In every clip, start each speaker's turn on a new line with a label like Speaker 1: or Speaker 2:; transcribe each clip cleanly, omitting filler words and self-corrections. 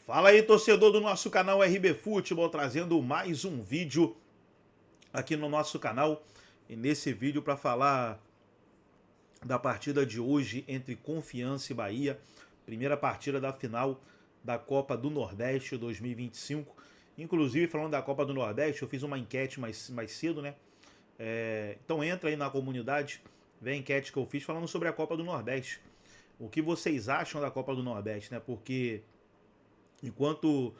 Speaker 1: Fala aí, torcedor do nosso canal RB Futebol, trazendo mais um vídeo aqui no nosso canal. E nesse vídeo para falar da partida de hoje entre Confiança e Bahia, primeira partida da final da Copa do Nordeste 2025. Inclusive, falando da Copa do Nordeste, eu fiz uma enquete mais cedo, né? Então entra aí na comunidade, vê a enquete que eu fiz falando sobre a Copa do Nordeste. O que vocês acham da Copa do Nordeste, né? Porque enquanto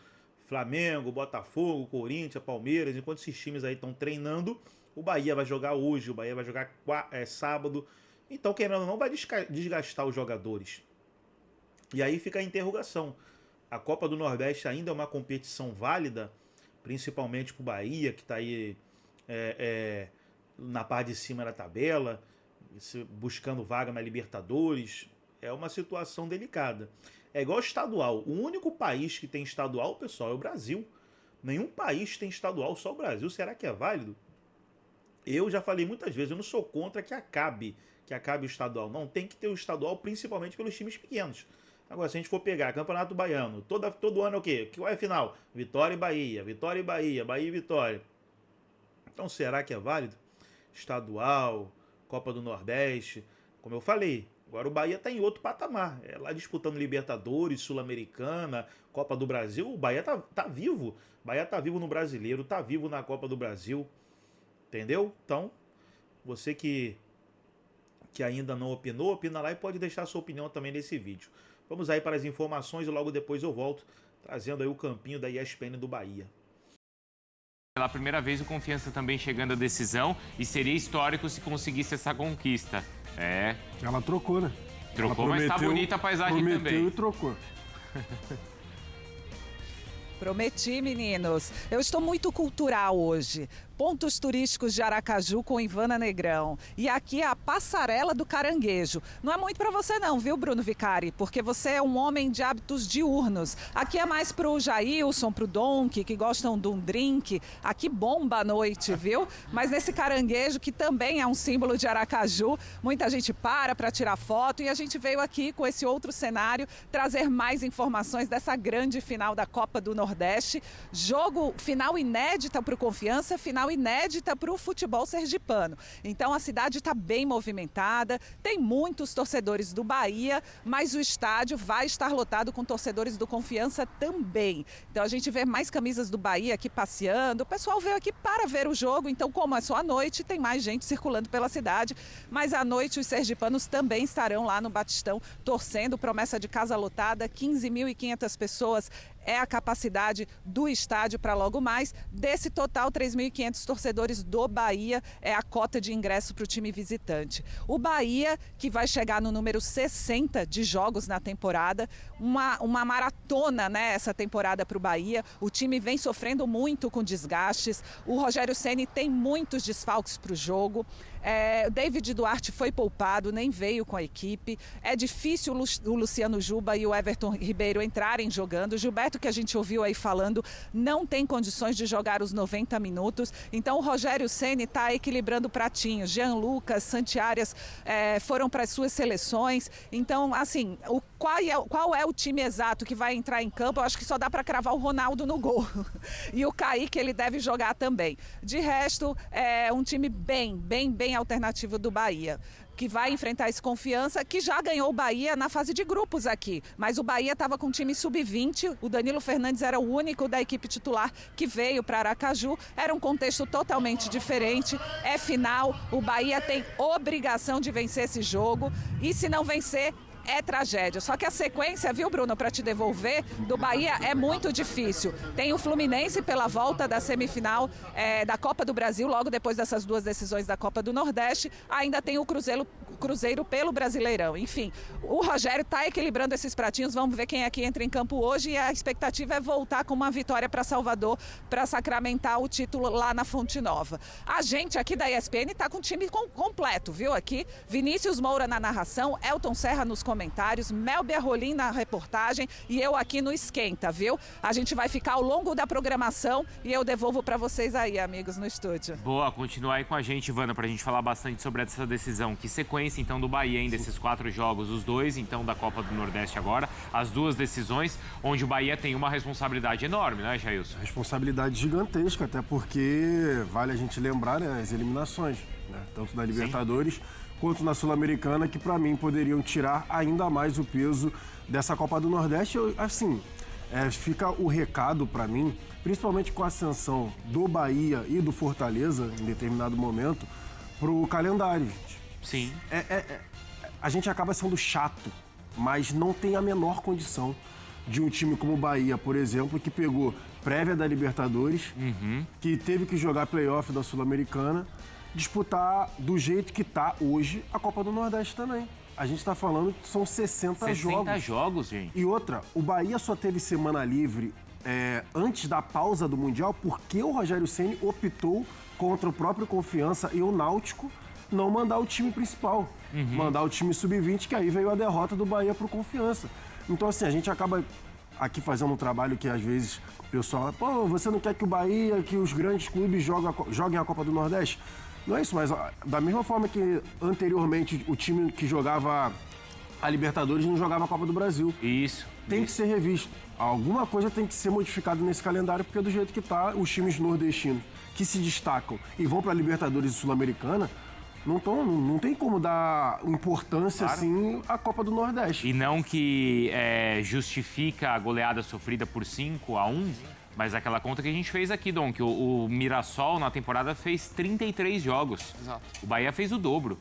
Speaker 1: Flamengo, Botafogo, Corinthians, Palmeiras, enquanto esses times aí estão treinando, o Bahia vai jogar hoje, o Bahia vai jogar sábado. Então, querendo ou não, vai desgastar os jogadores. E aí fica a interrogação. A Copa do Nordeste ainda é uma competição válida, principalmente para o Bahia, que está aí na parte de cima da tabela, buscando vaga na Libertadores. É uma situação delicada. É igual estadual. O único país que tem estadual, pessoal, é o Brasil. Nenhum país tem estadual, só o Brasil. Será que é válido? Eu já falei muitas vezes, eu não sou contra que acabe o estadual. Não, tem que ter o estadual, principalmente pelos times pequenos. Agora, se a gente for pegar Campeonato Baiano, todo ano é o quê? Qual é a final? Vitória e Bahia, Bahia e Vitória. Então, será que é válido? Estadual, Copa do Nordeste, como eu falei. Agora o Bahia está em outro patamar. É lá disputando Libertadores, Sul-Americana, Copa do Brasil. O Bahia tá vivo. O Bahia tá vivo no Brasileiro, tá vivo na Copa do Brasil. Entendeu? Então, você que ainda não opinou, opina lá e pode deixar sua opinião também nesse vídeo. Vamos aí para as informações e logo depois eu volto trazendo aí o campinho da ESPN do Bahia.
Speaker 2: Pela primeira vez o Confiança também chegando à decisão e seria histórico se conseguisse essa conquista.
Speaker 3: Ela trocou, né?
Speaker 2: Trocou, mas tá bonita a paisagem também.
Speaker 3: Prometeu e trocou.
Speaker 4: Prometi, meninos. Eu estou muito cultural hoje. Pontos turísticos de Aracaju com Ivana Negrão. E aqui é a Passarela do Caranguejo. Não é muito para você não, viu, Bruno Vicari? Porque você é um homem de hábitos diurnos. Aqui é mais pro Jailson, pro Donk, que gostam de um drink. Aqui bomba à noite, viu? Mas nesse caranguejo, que também é um símbolo de Aracaju, muita gente para tirar foto. E a gente veio aqui com esse outro cenário trazer mais informações dessa grande final da Copa do Nordeste. Final inédita para o Confiança, final inédita para o futebol sergipano. Então a cidade está bem movimentada, tem muitos torcedores do Bahia, mas o estádio vai estar lotado com torcedores do Confiança também. Então a gente vê mais camisas do Bahia aqui passeando, o pessoal veio aqui para ver o jogo, então como é só à noite, tem mais gente circulando pela cidade, mas à noite os sergipanos também estarão lá no Batistão torcendo, promessa de casa lotada, 15.500 pessoas é a capacidade do estádio para logo mais. Desse total, 3.500 torcedores do Bahia é a cota de ingresso para o time visitante. O Bahia, que vai chegar no número 60 de jogos na temporada, uma maratona, né, essa temporada para o Bahia. O time vem sofrendo muito com desgastes. O Rogério Ceni tem muitos desfalques para o jogo. O David Duarte foi poupado, nem veio com a equipe. É difícil o Luciano Juba e o Everton Ribeiro entrarem jogando. O Gilberto, que a gente ouviu aí falando, não tem condições de jogar os 90 minutos. Então o Rogério Ceni está equilibrando pratinhos. Jean Lucas, Santi Arias foram para as suas seleções. Então, assim, qual é o time exato que vai entrar em campo? Eu acho que só dá para cravar o Ronaldo no gol. E o Kaique, ele deve jogar também. De resto, é um time bem alternativo do Bahia, que vai enfrentar esse Confiança, que já ganhou o Bahia na fase de grupos aqui. Mas o Bahia estava com um time sub-20, o Danilo Fernandes era o único da equipe titular que veio para Aracaju. Era um contexto totalmente diferente. É final, o Bahia tem obrigação de vencer esse jogo. E se não vencer, é tragédia. Só que a sequência, viu, Bruno, para te devolver, do Bahia é muito difícil. Tem o Fluminense pela volta da semifinal da Copa do Brasil, logo depois dessas duas decisões da Copa do Nordeste. Ainda tem o Cruzeiro pelo Brasileirão. Enfim, o Rogério está equilibrando esses pratinhos. Vamos ver quem é que entra em campo hoje. E a expectativa é voltar com uma vitória para Salvador, para sacramentar o título lá na Fonte Nova. A gente aqui da ESPN está com o time completo, viu? Aqui, Vinícius Moura na narração, Elton Serra nos comentários, Melbia Rolim na reportagem e eu aqui no Esquenta, viu? A gente vai ficar ao longo da programação e eu devolvo para vocês aí, amigos, no estúdio.
Speaker 2: Boa, continua aí com a gente, Ivana, para a gente falar bastante sobre essa decisão. Que sequência sequência, então, do Bahia, hein, desses 4 jogos, os 2, então, da Copa do Nordeste agora, as 2 decisões, onde o Bahia tem uma responsabilidade enorme, né, Jailson?
Speaker 3: Responsabilidade gigantesca, até porque vale a gente lembrar, né, as eliminações, né, tanto da Libertadores quanto na Sul-Americana, que para mim poderiam tirar ainda mais o peso dessa Copa do Nordeste. Assim, fica o recado para mim, principalmente com a ascensão do Bahia e do Fortaleza, em determinado momento, pro calendário, gente.
Speaker 2: Sim.
Speaker 3: A gente acaba sendo chato, mas não tem a menor condição de um time como o Bahia, por exemplo, que pegou prévia da Libertadores, que teve que jogar playoff da Sul-Americana, disputar do jeito que tá hoje a Copa do Nordeste também. A gente tá falando que são 60 jogos.
Speaker 2: 60 jogos, gente.
Speaker 3: E outra, o Bahia só teve semana livre antes da pausa do Mundial porque o Rogério Ceni optou contra o próprio Confiança e o Náutico não mandar o time principal. Mandar o time sub-20, que aí veio a derrota do Bahia pro Confiança. Então, assim, a gente acaba aqui fazendo um trabalho que às vezes o pessoal... Pô, você não quer que o Bahia, que os grandes clubes joguem a Copa do Nordeste? Não é isso, mas da mesma forma que anteriormente o time que jogava a Libertadores não jogava a Copa do Brasil.
Speaker 2: Isso.
Speaker 3: Tem que ser revisto. Alguma coisa tem que ser modificada nesse calendário, porque do jeito que tá, os times nordestinos que se destacam e vão para a Libertadores e Sul-Americana não tem como dar importância assim à Copa do Nordeste.
Speaker 2: E não que justifica a goleada sofrida por 5-1, mas aquela conta que a gente fez aqui, Dom, que o Mirassol na temporada fez 33 jogos.
Speaker 5: Exato.
Speaker 2: O Bahia fez o dobro.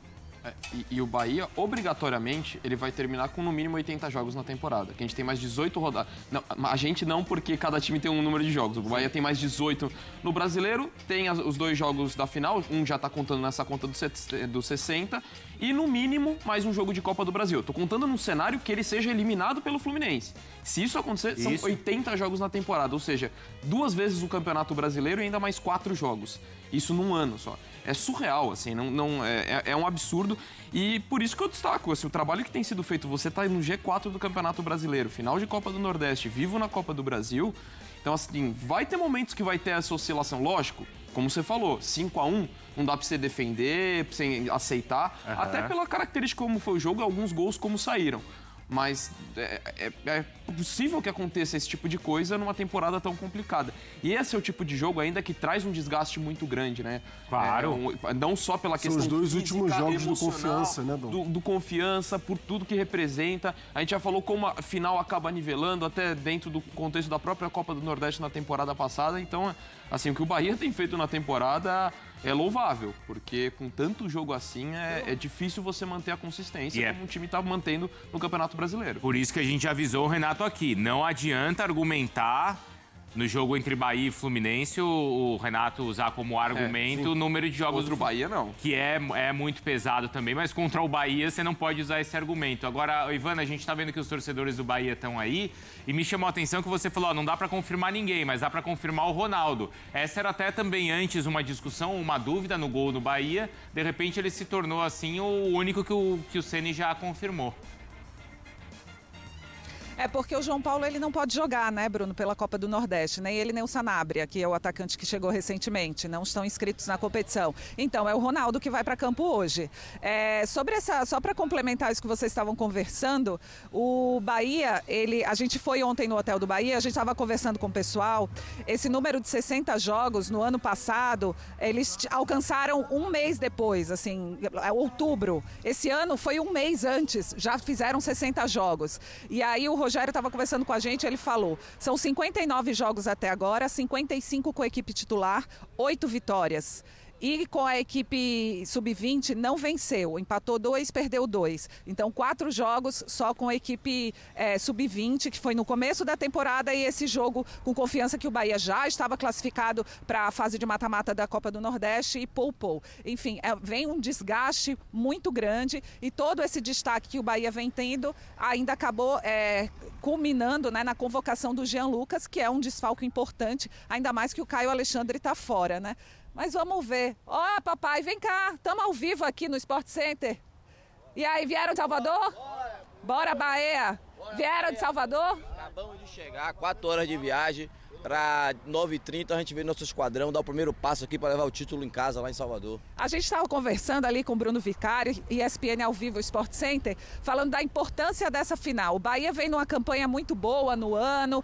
Speaker 5: E o Bahia, obrigatoriamente, ele vai terminar com no mínimo 80 jogos na temporada. Que a gente tem mais 18 rodadas. Não, a gente não, porque cada time tem um número de jogos. O Bahia tem mais 18 no Brasileiro, tem os 2 jogos da final, um já tá contando nessa conta dos 60, e no mínimo mais um jogo de Copa do Brasil. Eu tô contando num cenário que ele seja eliminado pelo Fluminense. Se isso acontecer, são 80 jogos na temporada, ou seja, 2 vezes o Campeonato Brasileiro e ainda mais 4 jogos. Isso num ano só. É surreal, assim, é um absurdo. E por isso que eu destaco, assim, o trabalho que tem sido feito. Você tá no G4 do Campeonato Brasileiro, final de Copa do Nordeste, vivo na Copa do Brasil. Então, assim, vai ter momentos que vai ter essa oscilação. Lógico, como você falou, 5-1, não dá pra você defender, pra você aceitar. Até pela característica como foi o jogo e alguns gols como saíram. Mas é possível que aconteça esse tipo de coisa numa temporada tão complicada. E esse é o tipo de jogo ainda que traz um desgaste muito grande, né?
Speaker 2: Claro.
Speaker 5: Não só pela questão
Speaker 3: São os 2
Speaker 5: física,
Speaker 3: últimos jogos do
Speaker 5: emocional,
Speaker 3: Confiança, né, Dom?
Speaker 5: do Confiança, por tudo que representa. A gente já falou como a final acaba nivelando, até dentro do contexto da própria Copa do Nordeste na temporada passada. Então, assim, o que o Bahia tem feito na temporada é louvável, porque com tanto jogo assim é difícil você manter a consistência como o time está mantendo no Campeonato Brasileiro.
Speaker 2: Por isso que a gente avisou o Renato aqui, não adianta argumentar no jogo entre Bahia e Fluminense, o Renato usar como argumento o número de jogos...
Speaker 5: Contra o Bahia, não.
Speaker 2: Que é muito pesado também, mas contra o Bahia você não pode usar esse argumento. Agora, Ivana, a gente tá vendo que os torcedores do Bahia estão aí e me chamou a atenção que você falou, não dá pra confirmar ninguém, mas dá pra confirmar o Ronaldo. Essa era até também antes uma discussão, uma dúvida no gol do Bahia. De repente ele se tornou, assim, o único que o Ceni já confirmou.
Speaker 4: É porque o João Paulo ele não pode jogar, né, Bruno, pela Copa do Nordeste, nem ele nem o Sanabria, que é o atacante que chegou recentemente, não estão inscritos na competição. Então é o Ronaldo que vai para campo hoje. Só para complementar isso que vocês estavam conversando, o Bahia, a gente foi ontem no hotel do Bahia, a gente estava conversando com o pessoal, esse número de 60 jogos no ano passado, eles alcançaram um mês depois, assim, outubro. Esse ano foi um mês antes, já fizeram 60 jogos. E aí o Rogério estava conversando com a gente, ele falou, são 59 jogos até agora, 55 com a equipe titular, 8 vitórias. E com a equipe sub-20 não venceu, empatou 2, perdeu 2. Então 4 jogos só com a equipe sub-20, que foi no começo da temporada, e esse jogo com Confiança que o Bahia já estava classificado para a fase de mata-mata da Copa do Nordeste e poupou. Enfim, vem um desgaste muito grande e todo esse destaque que o Bahia vem tendo ainda acabou culminando, né, na convocação do Jean Lucas, que é um desfalque importante, ainda mais que o Caio Alexandre está fora, né? Mas vamos ver. Ó, papai, vem cá. Estamos ao vivo aqui no Sport Center. E aí, vieram de Salvador? Bora, Bahia. Vieram de Salvador?
Speaker 6: Acabamos de chegar, 4 horas de viagem, para 9h30 a gente vê nosso esquadrão, dar o primeiro passo aqui para levar o título em casa, lá em Salvador.
Speaker 4: A gente estava conversando ali com o Bruno Vicari, ESPN ao vivo, Sport Center, falando da importância dessa final. O Bahia vem numa campanha muito boa no ano,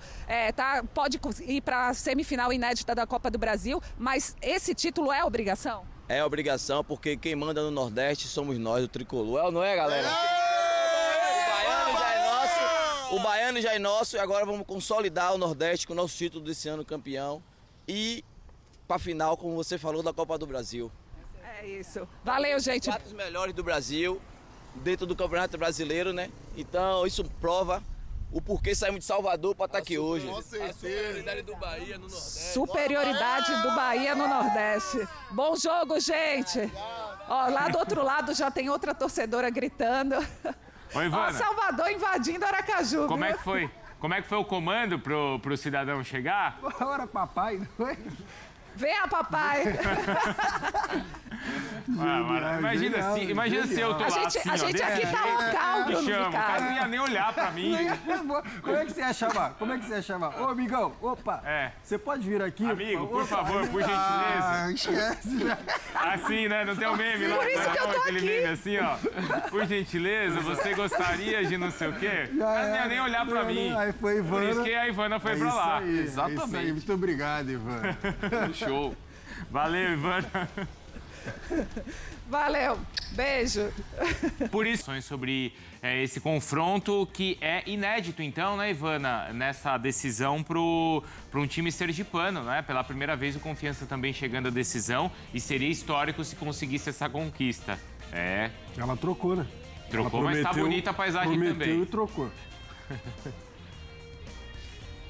Speaker 4: pode ir para a semifinal inédita da Copa do Brasil, mas esse título é obrigação?
Speaker 6: É obrigação, porque quem manda no Nordeste somos nós, o Tricolor. É ou não é, galera? O baiano já é nosso e agora vamos consolidar o Nordeste com o nosso título desse ano campeão e para a final, como você falou, da Copa do Brasil.
Speaker 4: É isso. Valeu, gente.
Speaker 6: 4 melhores do Brasil dentro do Campeonato Brasileiro, né? Então isso prova o porquê saímos de Salvador para estar aqui hoje.
Speaker 7: A superioridade do Bahia no Nordeste.
Speaker 4: Superioridade do Bahia no Nordeste. Bom jogo, gente. Ó, lá do outro lado já tem outra torcedora gritando.
Speaker 2: Oi, Ivana.
Speaker 4: Ó, Salvador invadindo Aracaju.
Speaker 2: Como
Speaker 4: viu?
Speaker 2: é que foi? Como é que foi o comando pro cidadão chegar?
Speaker 3: Ora, papai, não é?
Speaker 4: Venha, papai.
Speaker 2: Imagina se eu tô lá assim,
Speaker 4: a gente aqui tá local, Bruno
Speaker 2: O cara
Speaker 4: Vicari.
Speaker 2: não ia nem olhar pra mim.
Speaker 3: Como é que você ia chamar? Ô, amigão, opa, você pode vir aqui?
Speaker 2: Amigo, por favor, por gentileza.
Speaker 3: Esquece, já.
Speaker 2: Assim, né? Não tem o meme lá.
Speaker 4: Por isso que eu tô
Speaker 2: aquele
Speaker 4: aqui.
Speaker 2: meme assim, ó. Por gentileza, você gostaria de não sei o quê? O cara não ia nem olhar pra mim.
Speaker 3: Aí foi a
Speaker 2: Por
Speaker 3: Ivana.
Speaker 2: isso que a Ivana foi pra lá.
Speaker 5: Exatamente.
Speaker 3: Isso aí. Muito obrigado, Ivana.
Speaker 5: Show.
Speaker 2: Valeu, Ivana.
Speaker 4: Valeu. Beijo.
Speaker 2: Por isso, sobre esse confronto que é inédito, então, né, Ivana, nessa decisão para um time sergipano, né? Pela primeira vez o Confiança também chegando à decisão e seria histórico se conseguisse essa conquista.
Speaker 3: Ela trocou, né?
Speaker 2: Trocou, mas tá bonita a paisagem
Speaker 3: prometeu
Speaker 2: também.
Speaker 3: E trocou.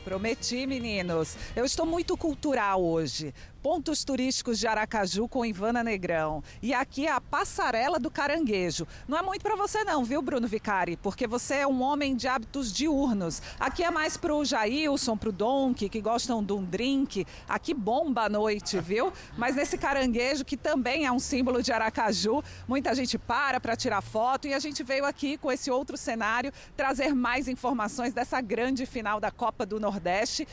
Speaker 4: Prometi, meninos. Eu estou muito cultural hoje. Pontos turísticos de Aracaju com Ivana Negrão. E aqui é a Passarela do Caranguejo. Não é muito para você não, viu, Bruno Vicari? Porque você é um homem de hábitos diurnos. Aqui é mais pro Jailson, pro Donk, que gostam de um drink. Aqui bomba à noite, viu? Mas nesse caranguejo, que também é um símbolo de Aracaju, muita gente para tirar foto. E a gente veio aqui com esse outro cenário trazer mais informações dessa grande final da Copa do Nordeste.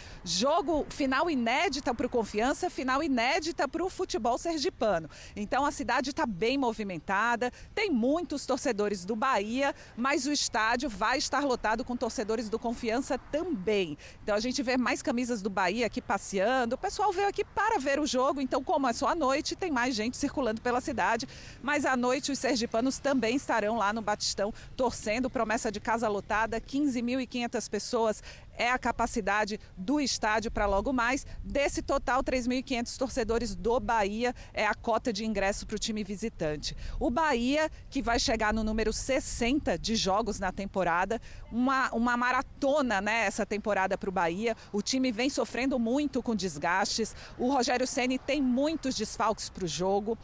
Speaker 4: Final inédita para o Confiança, final inédita para o futebol sergipano. Então a cidade está bem movimentada, tem muitos torcedores do Bahia, mas o estádio vai estar lotado com torcedores do Confiança também. Então a gente vê mais camisas do Bahia aqui passeando, o pessoal veio aqui para ver o jogo, então como é só à noite, tem mais gente circulando pela cidade, mas à noite os sergipanos também estarão lá no Batistão torcendo, promessa de casa lotada, 15.500 pessoas é a capacidade do estádio para logo mais. Desse total, 3.500 torcedores do Bahia é a cota de ingresso para o time visitante. O Bahia, que vai chegar no número 60 de jogos na temporada, uma maratona, né, essa temporada para o Bahia. O time vem sofrendo muito com desgastes. O Rogério Ceni tem muitos desfalques para o jogo.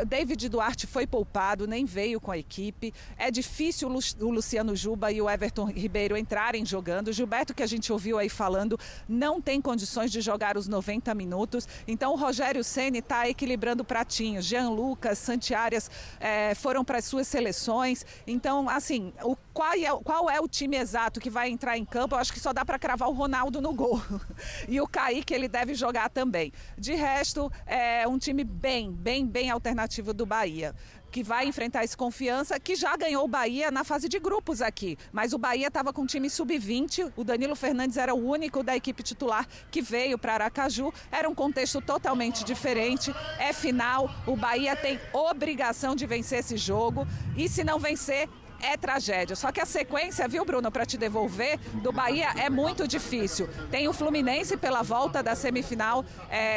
Speaker 4: O David Duarte foi poupado, nem veio com a equipe. É difícil o Luciano Juba e o Everton Ribeiro entrarem jogando. O Gilberto, que a gente ouviu aí falando, não tem condições de jogar os 90 minutos. Então o Rogério Ceni está equilibrando pratinhos. Jean Lucas, Santi Arias foram para as suas seleções. Então, assim, qual é o time exato que vai entrar em campo? Eu acho que só dá para cravar o Ronaldo no gol. E o Kaique, ele deve jogar também. De resto, é um time bem alternativo do Bahia, que vai enfrentar esse Confiança, que já ganhou o Bahia na fase de grupos aqui. Mas o Bahia estava com um time sub-20, o Danilo Fernandes era o único da equipe titular que veio para Aracaju. Era um contexto totalmente diferente. É final, o Bahia tem obrigação de vencer esse jogo. E se não vencer, é tragédia. Só que a sequência, viu, Bruno, para te devolver, do Bahia é muito difícil. Tem o Fluminense pela volta da semifinal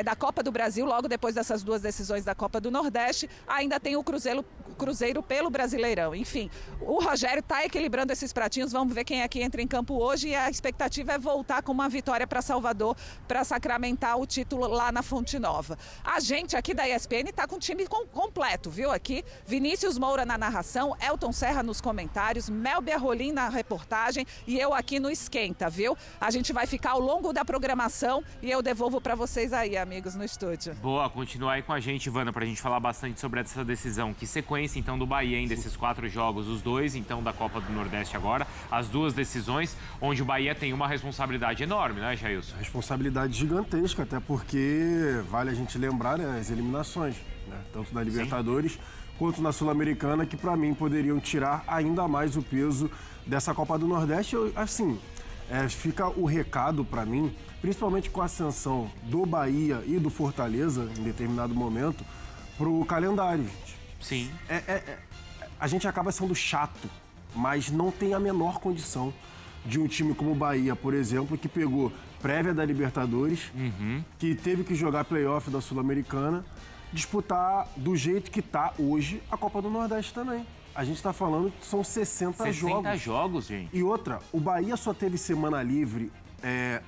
Speaker 4: da Copa do Brasil, logo depois dessas duas decisões da Copa do Nordeste. Ainda tem o Cruzeiro pelo Brasileirão. Enfim, o Rogério está equilibrando esses pratinhos. Vamos ver quem é que entra em campo hoje. E a expectativa é voltar com uma vitória para Salvador, para sacramentar o título lá na Fonte Nova. A gente aqui da ESPN está com o time completo, viu? Aqui, Vinícius Moura na narração, Elton Serra nos comentários, Melbia Rolim na reportagem e eu aqui no Esquenta, viu? A gente vai ficar ao longo da programação e eu devolvo para vocês aí, amigos, no estúdio.
Speaker 2: Boa, continua aí com a gente, Ivana, pra gente falar bastante sobre essa decisão. Que sequência decisões, então, do Bahia, hein, desses 4 jogos, os 2, então, da Copa do Nordeste agora, as 2 decisões, onde o Bahia tem uma responsabilidade enorme, né, Jailson?
Speaker 3: Responsabilidade gigantesca, até porque vale a gente lembrar, né, as eliminações, né, tanto da Libertadores quanto na Sul-Americana, que para mim poderiam tirar ainda mais o peso dessa Copa do Nordeste. Assim, fica o recado para mim, principalmente com a ascensão do Bahia e do Fortaleza, em determinado momento, pro calendário, gente.
Speaker 2: Sim.
Speaker 3: A gente acaba sendo chato, mas não tem a menor condição de um time como o Bahia, por exemplo, que pegou prévia da Libertadores, que teve que jogar playoff da Sul-Americana, disputar do jeito que tá hoje a Copa do Nordeste também. A gente tá falando que são 60 jogos.
Speaker 2: 60 jogos, gente.
Speaker 3: E outra, o Bahia só teve semana livre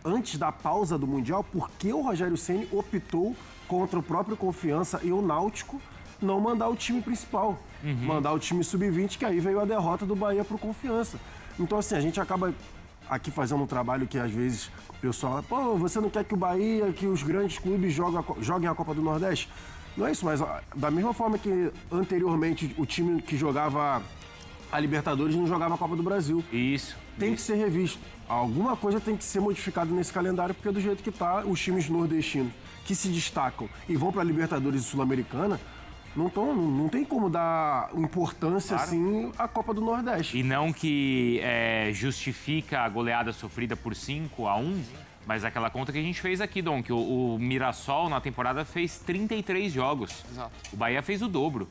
Speaker 3: antes da pausa do Mundial porque o Rogério Ceni optou contra o próprio Confiança e o Náutico não mandar o time principal. Mandar o time sub-20, que aí veio a derrota do Bahia pro Confiança. Então, assim, a gente acaba aqui fazendo um trabalho que às vezes o pessoal... Pô, você não quer que o Bahia, que os grandes clubes joguem a Copa do Nordeste? Não é isso, mas da mesma forma que anteriormente o time que jogava a Libertadores não jogava a Copa do Brasil.
Speaker 2: Isso.
Speaker 3: Tem que ser revisto. Alguma coisa tem que ser modificada nesse calendário, porque do jeito que tá, os times nordestinos que se destacam e vão para a Libertadores e Sul-Americana não tem como dar importância assim à Copa do Nordeste.
Speaker 2: E não que justifica a goleada sofrida por 5-1, mas aquela conta que a gente fez aqui, Dom, que o Mirassol na temporada fez 33 jogos.
Speaker 5: Exato.
Speaker 2: O Bahia fez o dobro.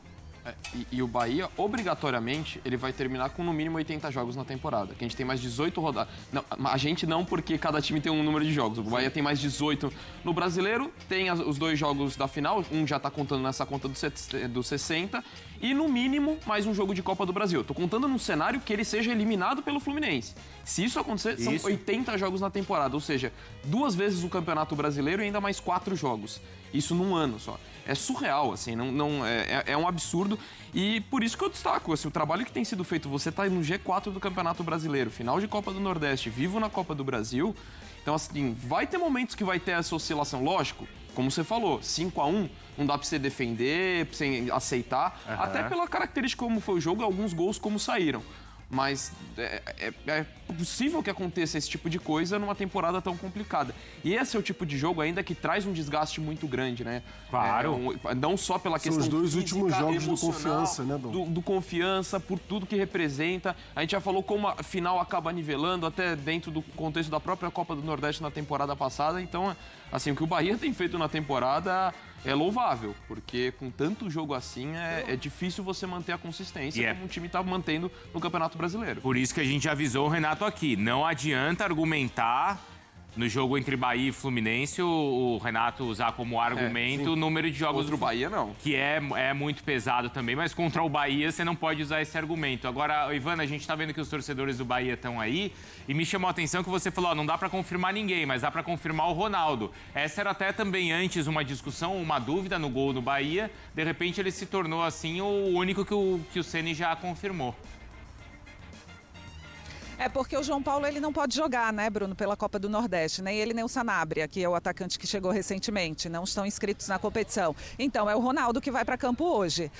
Speaker 5: E o Bahia, obrigatoriamente, ele vai terminar com no mínimo 80 jogos na temporada. Que a gente tem mais 18 rodadas. Não, a gente não, porque cada time tem um número de jogos. O Bahia tem mais 18 no Brasileiro, tem os 2 jogos da final, um já tá contando nessa conta dos 60, e no mínimo mais um jogo de Copa do Brasil. Eu tô contando num cenário que ele seja eliminado pelo Fluminense. Se isso acontecer, são 80 jogos na temporada, ou seja, 2 vezes o Campeonato Brasileiro e ainda mais 4 jogos. Isso num ano só. É surreal, assim, é um absurdo. E por isso que eu destaco, assim, o trabalho que tem sido feito. Você tá no G4 do Campeonato Brasileiro, final de Copa do Nordeste, vivo na Copa do Brasil. Então, assim, vai ter momentos que vai ter essa oscilação. Lógico, como você falou, 5-1, não dá pra você defender, pra você aceitar. Até pela característica como foi o jogo e alguns gols como saíram. Mas é possível que aconteça esse tipo de coisa numa temporada tão complicada. E esse é o tipo de jogo ainda que traz um desgaste muito grande, né?
Speaker 2: Claro.
Speaker 5: Não só pela questão
Speaker 3: São os 2
Speaker 5: física,
Speaker 3: últimos jogos do
Speaker 5: emocional,
Speaker 3: Confiança, né, Dom?
Speaker 5: do Confiança, por tudo que representa. A gente já falou como a final acaba nivelando, até dentro do contexto da própria Copa do Nordeste na temporada passada. Então, assim, o que o Bahia tem feito na temporada é louvável, porque com tanto jogo assim é difícil você manter a consistência como o time está mantendo no Campeonato Brasileiro.
Speaker 2: Por isso que a gente avisou o Renato aqui. Não adianta argumentar no jogo entre Bahia e Fluminense, o Renato usar como argumento o número de jogos...
Speaker 5: Contra o Bahia, não.
Speaker 2: Que é muito pesado também, mas contra o Bahia você não pode usar esse argumento. Agora, Ivana, a gente tá vendo que os torcedores do Bahia estão aí e me chamou a atenção que você falou, não dá pra confirmar ninguém, mas dá pra confirmar o Ronaldo. Essa era até também antes uma discussão, uma dúvida no gol do Bahia. De repente ele se tornou, assim, o único que o Ceni já confirmou.
Speaker 4: É porque o João Paulo ele não pode jogar, né, Bruno, pela Copa do Nordeste, nem ele nem o Sanabria, que é o atacante que chegou recentemente, não estão inscritos na competição. Então é o Ronaldo que vai para campo hoje.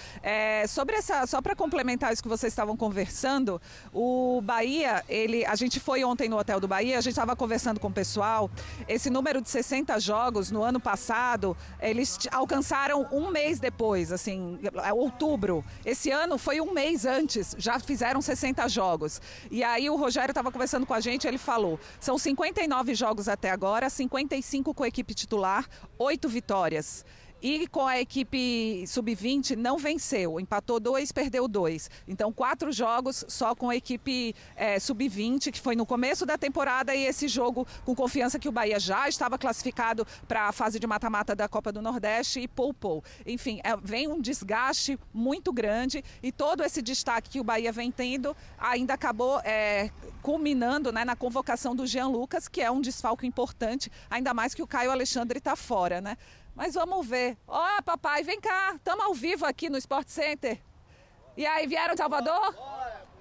Speaker 4: Só para complementar isso que vocês estavam conversando, o Bahia, a gente foi ontem no hotel do Bahia, a gente estava conversando com o pessoal, esse número de 60 jogos no ano passado, eles alcançaram um mês depois, assim, outubro. Esse ano foi um mês antes, já fizeram 60 jogos. E aí o Rogério estava conversando com a gente, ele falou, são 59 jogos até agora, 55 com a equipe titular, 8 vitórias. E com a equipe sub-20 não venceu, empatou 2, perdeu 2. Então 4 jogos só com a equipe sub-20, que foi no começo da temporada, e esse jogo com Confiança que o Bahia já estava classificado para a fase de mata-mata da Copa do Nordeste e poupou. Enfim, vem um desgaste muito grande e todo esse destaque que o Bahia vem tendo ainda acabou culminando, né, na convocação do Jean Lucas, que é um desfalque importante, ainda mais que o Caio Alexandre está fora, né? Mas vamos ver. Ó, papai, vem cá. Estamos ao vivo aqui no Sport Center. E aí, vieram de Salvador?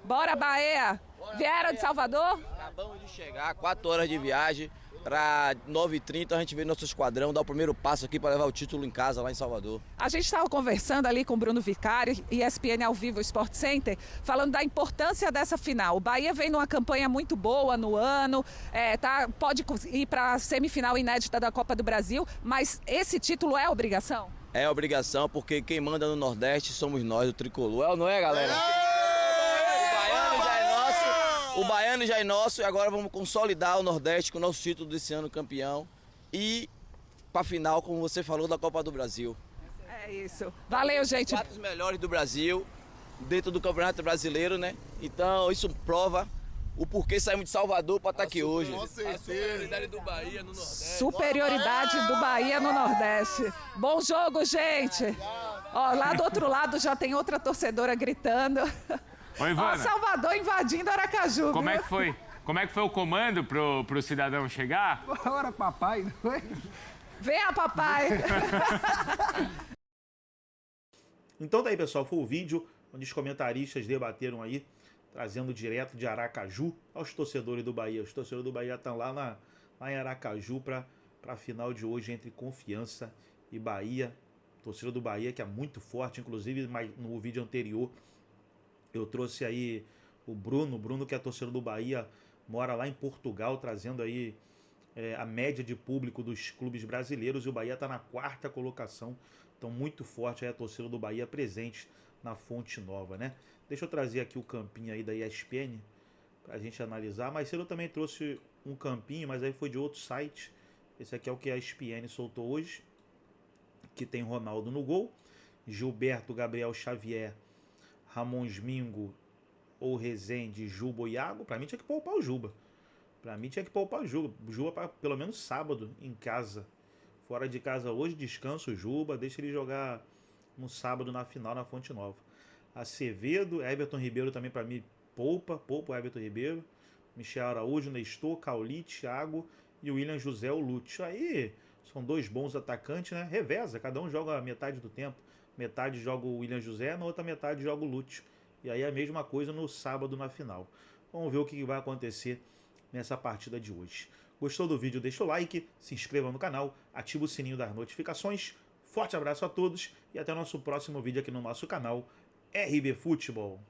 Speaker 4: Bora, Bahia. Vieram de Salvador?
Speaker 6: Acabamos de chegar, 4 horas de viagem. para 9h30 a gente vê nosso esquadrão, dar o primeiro passo aqui para levar o título em casa, lá em Salvador.
Speaker 4: A gente estava conversando ali com o Bruno Vicário, ESPN ao vivo, Sport Center, falando da importância dessa final. O Bahia vem numa campanha muito boa no ano, pode ir para a semifinal inédita da Copa do Brasil, mas esse título é obrigação?
Speaker 6: É obrigação, porque quem manda no Nordeste somos nós, o Tricolor. É ou não é, galera? O baiano já é nosso e agora vamos consolidar o Nordeste com o nosso título desse ano campeão e para a final, como você falou, da Copa do Brasil.
Speaker 4: É isso. Valeu, gente.
Speaker 6: 4 melhores do Brasil dentro do Campeonato Brasileiro, né? Então isso prova o porquê saímos de Salvador para estar aqui hoje.
Speaker 7: A superioridade do Bahia no Nordeste.
Speaker 4: Superioridade do Bahia no Nordeste. Bom jogo, gente. Ó, lá do outro lado já tem outra torcedora gritando.
Speaker 2: Oi, Ivana.
Speaker 4: Ó, Salvador invadindo Aracaju.
Speaker 2: Como
Speaker 4: viu?
Speaker 2: é que foi? Como é que foi o comando pro cidadão chegar?
Speaker 3: Ora, papai, não é?
Speaker 4: Venha, papai.
Speaker 1: Então tá aí, pessoal, foi o vídeo onde os comentaristas debateram aí, trazendo direto de Aracaju aos torcedores do Bahia. Os torcedores do Bahia estão lá em Aracaju para a final de hoje entre Confiança e Bahia. Torcedor do Bahia que é muito forte, inclusive no vídeo anterior eu trouxe aí o Bruno que é torcedor do Bahia, mora lá em Portugal, trazendo aí a média de público dos clubes brasileiros, e o Bahia está na 4ª colocação, então muito forte aí a torcida do Bahia presente na Fonte Nova, né? Deixa eu trazer aqui o campinho aí da ESPN pra gente analisar, mas cedo eu também trouxe um campinho, mas aí foi de outro site. Esse aqui é o que a ESPN soltou hoje, que tem Ronaldo no gol, Gilberto, Gabriel Xavier, Ramon Mingo ou Rezende, Juba ou Iago. Pra mim tinha que poupar o Juba. Juba para pelo menos sábado em casa. Fora de casa hoje, descansa o Juba, deixa ele jogar no sábado na final na Fonte Nova. Acevedo, Everton Ribeiro também para mim poupa o Everton Ribeiro. Michel Araújo, Nestor, Cauli, Thiago e o William José, o Lúcio. Aí são 2 bons atacantes, né? Reveza, cada um joga metade do tempo. Metade joga o William José, na outra metade joga o Lúcio. E aí a mesma coisa no sábado na final. Vamos ver o que vai acontecer nessa partida de hoje. Gostou do vídeo? Deixa o like, se inscreva no canal, ativa o sininho das notificações. Forte abraço a todos e até o nosso próximo vídeo aqui no nosso canal RB Futebol.